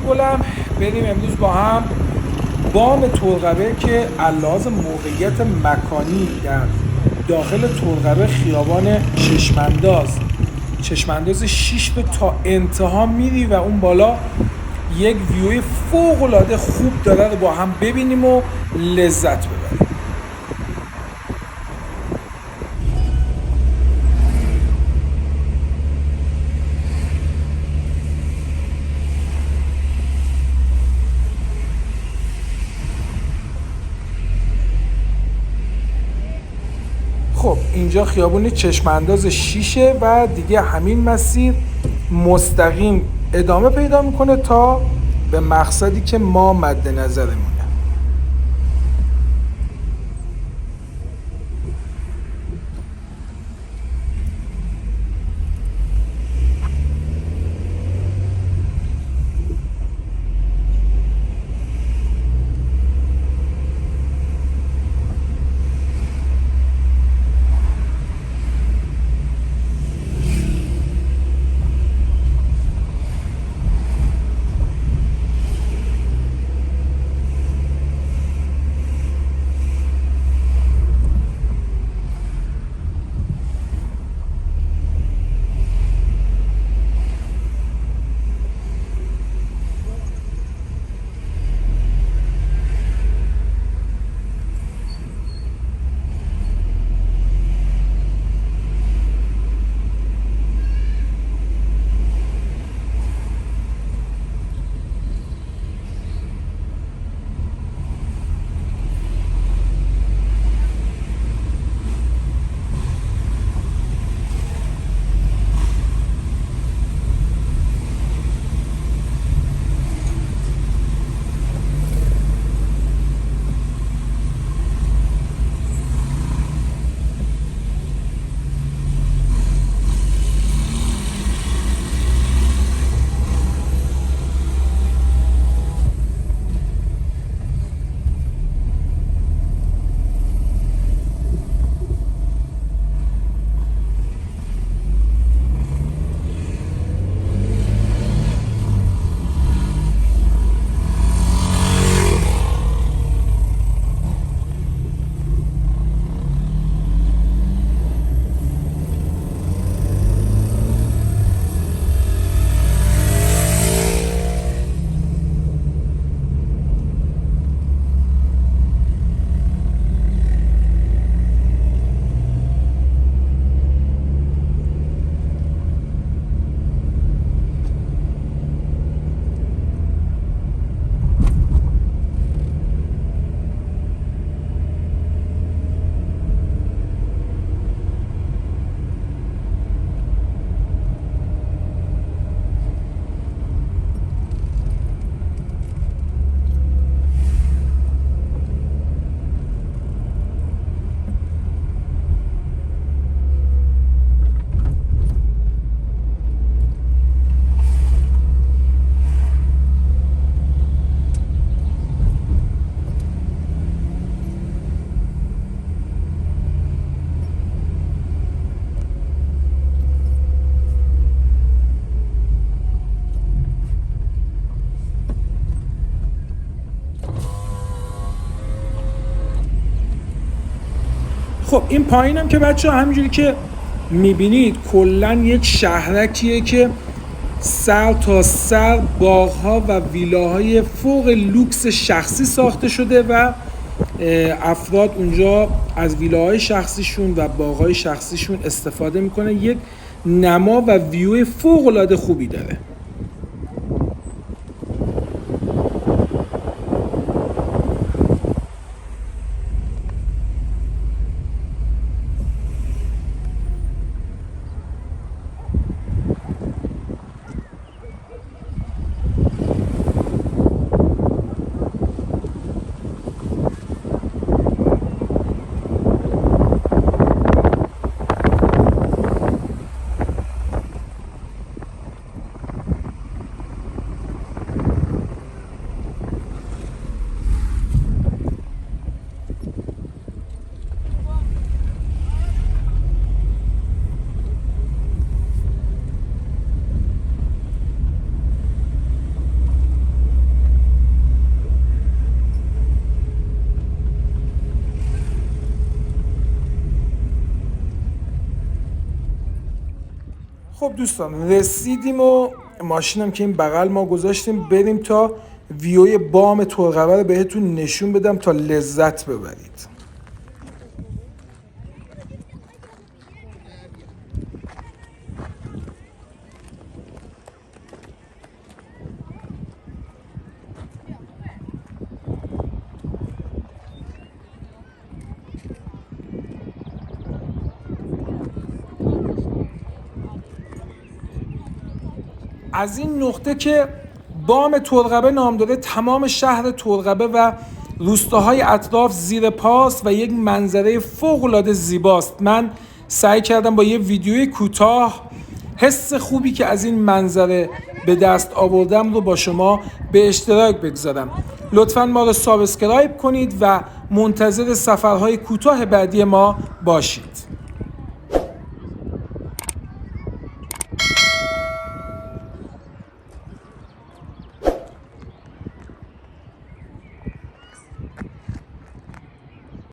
گلم بریم امروز با هم بام طرقبه که علاوه موقعیت مکانی در داخل طرقبه خیابان چشمانداز 6 به تا انتها میری و اون بالا یک ویوی فوق‌العاده خوب داره رو با هم ببینیم و لذت ببریم. خب اینجا خیابون چشمانداز 6 و دیگه همین مسیر مستقیم ادامه پیدا میکنه تا به مقصدی که ما مد نظرمونه. خب این پایینم که بچه ها همینجوری که میبینید کلن یک شهرکیه که سر تا سر باغ‌ها و ویلاهای فوق لوکس شخصی ساخته شده و افراد اونجا از ویلاهای شخصیشون و باغ‌های شخصیشون استفاده میکنه. یک نما و ویو فوق‌العاده خوبی داره. خب دوستان رسیدیم و ماشینم که این بغل ما گذاشتیم، بریم تا ویوی بام ترقبه رو بهتون نشون بدم تا لذت ببرید. از این نقطه که بام ترقبه نام داره، تمام شهر ترقبه و روستاهای اطراف زیر پاست و یک منظره فوق‌العاده زیباست. من سعی کردم با یه ویدیوی کوتاه حس خوبی که از این منظره به دست آوردم رو با شما به اشتراک بگذارم. لطفاً ما رو سابسکرایب کنید و منتظر سفرهای کوتاه بعدی ما باشید.